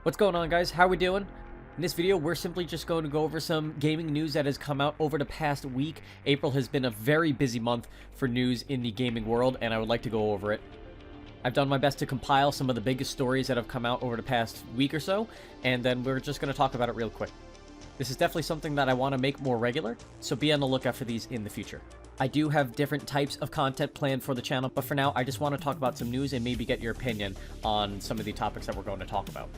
What's going on, guys? How we doing? In this video, we're simply just going to go over some gaming news that has come out over the past week. April has been a very busy month for news in the gaming world, and I would like to go over it. I've done my best to compile some of the biggest stories that have come out over the past week or so, and then we're just going to talk about it real quick. This is definitely something that I want to make more regular, so be on the lookout for these in the future. I do have different types of content planned for the channel, but for now, I just want to talk about some news and maybe get your opinion on some of the topics that we're going to talk about.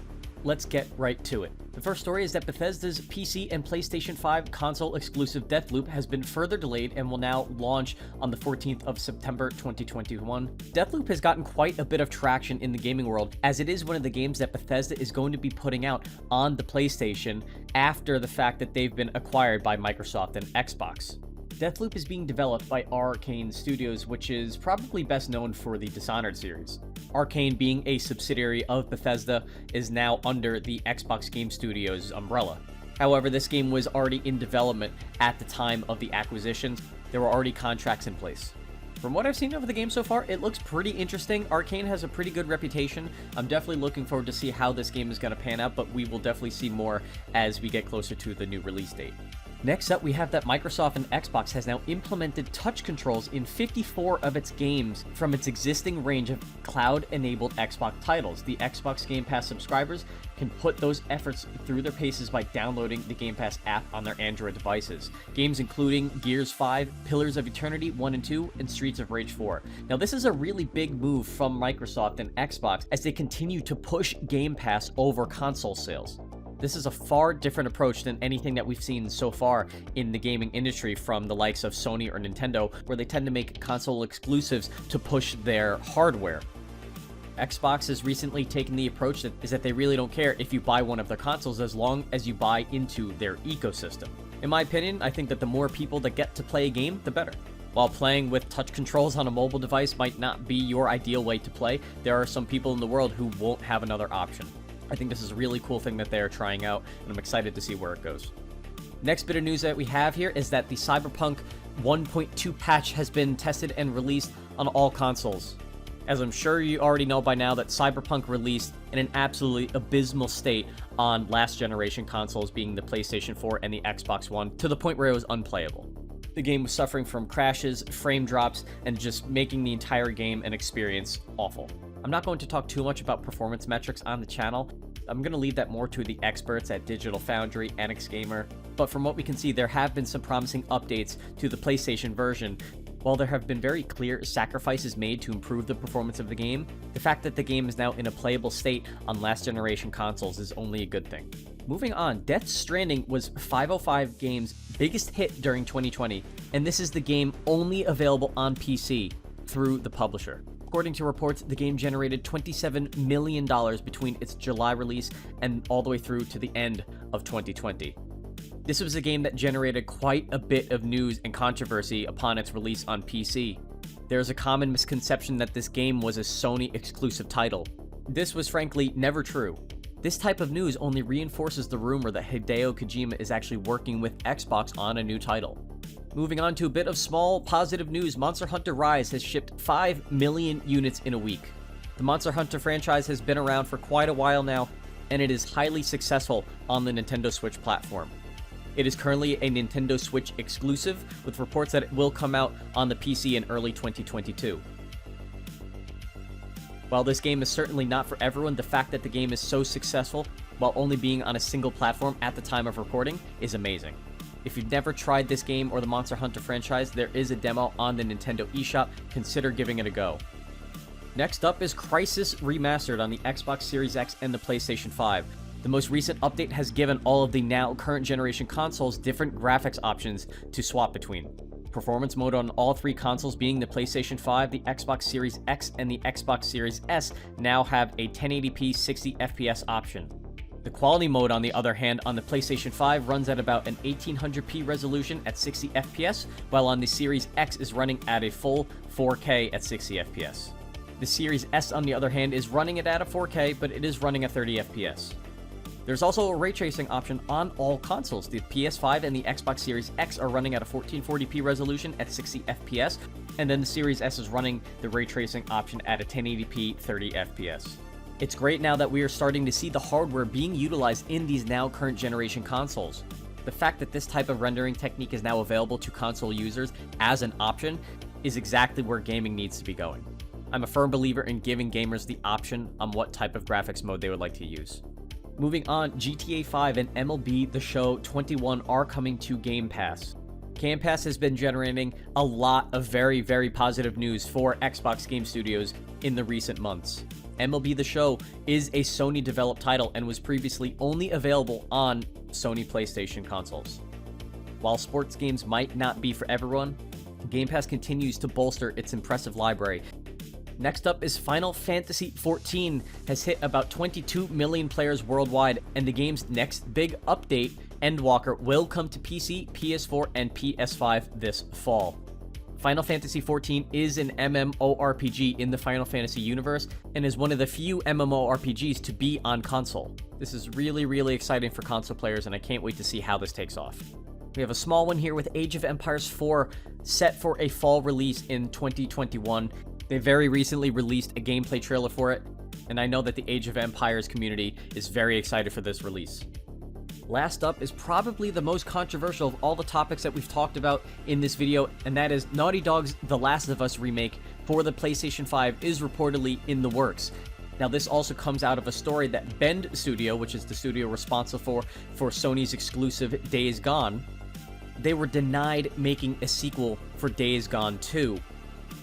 Let's get right to it. The first story is that Bethesda's PC and PlayStation 5 console exclusive Deathloop has been further delayed and will now launch on the 14th of September 2021. Deathloop has gotten quite a bit of traction in the gaming world, as it is one of the games that Bethesda is going to be putting out on the PlayStation after the fact that they've been acquired by Microsoft and Xbox. Deathloop is being developed by Arcane Studios, which is probably best known for the Dishonored series. Arcane, being a subsidiary of Bethesda, is now under the Xbox Game Studios umbrella. However, this game was already in development at the time of the acquisition. There were already contracts in place. From what I've seen of the game so far, it looks pretty interesting. Arcane has a pretty good reputation. I'm definitely looking forward to see how this game is going to pan out, but we will definitely see more as we get closer to the new release date. Next up, we have that Microsoft and Xbox has now implemented touch controls in 54 of its games from its existing range of cloud-enabled Xbox titles. The Xbox Game Pass subscribers can put those efforts through their paces by downloading the Game Pass app on their Android devices. Games including Gears 5, Pillars of Eternity 1 and 2, and Streets of Rage 4. Now, this is a really big move from Microsoft and Xbox as they continue to push Game Pass over console sales. This is a far different approach than anything that we've seen so far in the gaming industry from the likes of Sony or Nintendo, where they tend to make console exclusives to push their hardware. Xbox has recently taken the approach that they really don't care if you buy one of their consoles as long as you buy into their ecosystem. In my opinion, I think that the more people that get to play a game, the better. While playing with touch controls on a mobile device might not be your ideal way to play, there are some people in the world who won't have another option. I think this is a really cool thing that they're trying out, and I'm excited to see where it goes. Next bit of news that we have here is that the Cyberpunk 1.2 patch has been tested and released on all consoles. As I'm sure you already know by now, that Cyberpunk released in an absolutely abysmal state on last generation consoles, being the PlayStation 4 and the Xbox One, to the point where it was unplayable. The game was suffering from crashes, frame drops, and just making the entire game and experience awful. I'm not going to talk too much about performance metrics on the channel. I'm going to leave that more to the experts at Digital Foundry and Xgamer, but from what we can see, there have been some promising updates to the PlayStation version. While there have been very clear sacrifices made to improve the performance of the game, the fact that the game is now in a playable state on last generation consoles is only a good thing. Moving on, Stranding was 505 Games' biggest hit during 2020, and this is the game only available on PC through the publisher. According to reports, the game generated $27 million between its July release and all the way through to the end of 2020. This was a game that generated quite a bit of news and controversy upon its release on PC. There is a common misconception that this game was a Sony exclusive title. This was frankly never true. This type of news only reinforces the rumor that Hideo Kojima is actually working with Xbox on a new title. Moving on to a bit of small positive news, Monster Hunter Rise has shipped 5 million units in a week. The Monster Hunter franchise has been around for quite a while now, and it is highly successful on the Nintendo Switch platform. It is currently a Nintendo Switch exclusive, with reports that it will come out on the PC in early 2022. While this game is certainly not for everyone, the fact that the game is so successful while only being on a single platform at the time of recording is amazing. If you've never tried this game or the Monster Hunter franchise, there is a demo on the Nintendo eShop. Consider giving it a go. Next up is Crysis Remastered on the Xbox Series X and the PlayStation 5. The most recent update has given all of the now current generation consoles different graphics options to swap between. Performance mode on all three consoles, being the PlayStation 5, the Xbox Series X, and the Xbox Series S, now have a 1080p 60 FPS option. The quality mode, on the other hand, on the PlayStation 5 runs at about an 1800p resolution at 60 FPS, while on the Series X is running at a full 4K at 60 FPS. The Series S, on the other hand, is running it at a 4K, but it is running at 30 FPS. There's also a ray tracing option on all consoles. The PS5 and the Xbox Series X are running at a 1440p resolution at 60 FPS, and then the Series S is running the ray tracing option at a 1080p 30 FPS. It's great now that we are starting to see the hardware being utilized in these now current generation consoles. The fact that this type of rendering technique is now available to console users as an option is exactly where gaming needs to be going. I'm a firm believer in giving gamers the option on what type of graphics mode they would like to use. Moving on, GTA 5 and MLB The Show 21 are coming to Game Pass. Game Pass has been generating a lot of very, very positive news for Xbox game studios in the recent months. MLB The Show is a Sony-developed title and was previously only available on Sony PlayStation consoles. While sports games might not be for everyone, Game Pass continues to bolster its impressive library. Next up is Final Fantasy XIV has hit about 22 million players worldwide, and the game's next big update, Endwalker, will come to PC, PS4, and PS5 this fall. Final Fantasy XIV is an MMORPG in the Final Fantasy universe and is one of the few MMORPGs to be on console. This is really, really exciting for console players, and I can't wait to see how this takes off. We have a small one here with Age of Empires 4 set for a fall release in 2021. They very recently released a gameplay trailer for it, and I know that the Age of Empires community is very excited for this release. Last up is probably the most controversial of all the topics that we've talked about in this video, and that is Naughty Dog's The Last of Us remake for the PlayStation 5 is reportedly in the works. Now, this also comes out of a story that Bend Studio, which is the studio responsible for Sony's exclusive Days Gone, they were denied making a sequel for Days Gone 2,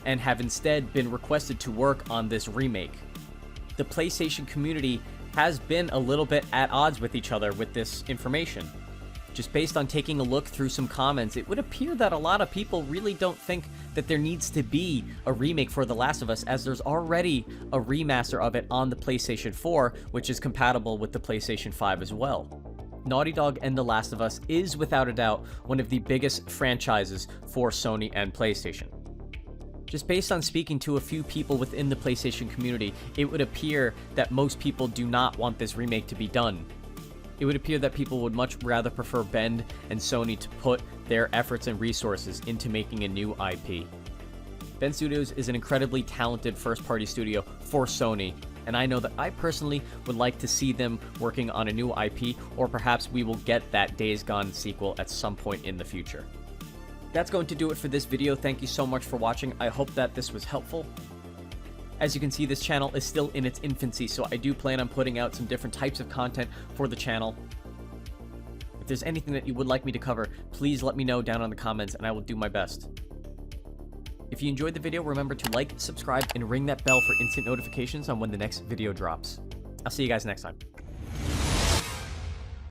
and have instead been requested to work on this remake. The PlayStation community has been a little bit at odds with each other with this information. Just based on taking a look through some comments, it would appear that a lot of people really don't think that there needs to be a remake for The Last of Us, as there's already a remaster of it on the PlayStation 4, which is compatible with the PlayStation 5 as well. Naughty Dog and The Last of Us is without a doubt one of the biggest franchises for Sony and PlayStation. Just based on speaking to a few people within the PlayStation community, it would appear that most people do not want this remake to be done. It would appear that people would much rather prefer Bend and Sony to put their efforts and resources into making a new IP. Bend Studios is an incredibly talented first-party studio for Sony, and I know that I personally would like to see them working on a new IP, or perhaps we will get that Days Gone sequel at some point in the future. That's going to do it for this video. Thank you so much for watching. I hope that this was helpful. As you can see, this channel is still in its infancy, so I do plan on putting out some different types of content for the channel. If there's anything that you would like me to cover, please let me know down in the comments, and I will do my best. If you enjoyed the video, remember to like, subscribe, and ring that bell for instant notifications on when the next video drops. I'll see you guys next time.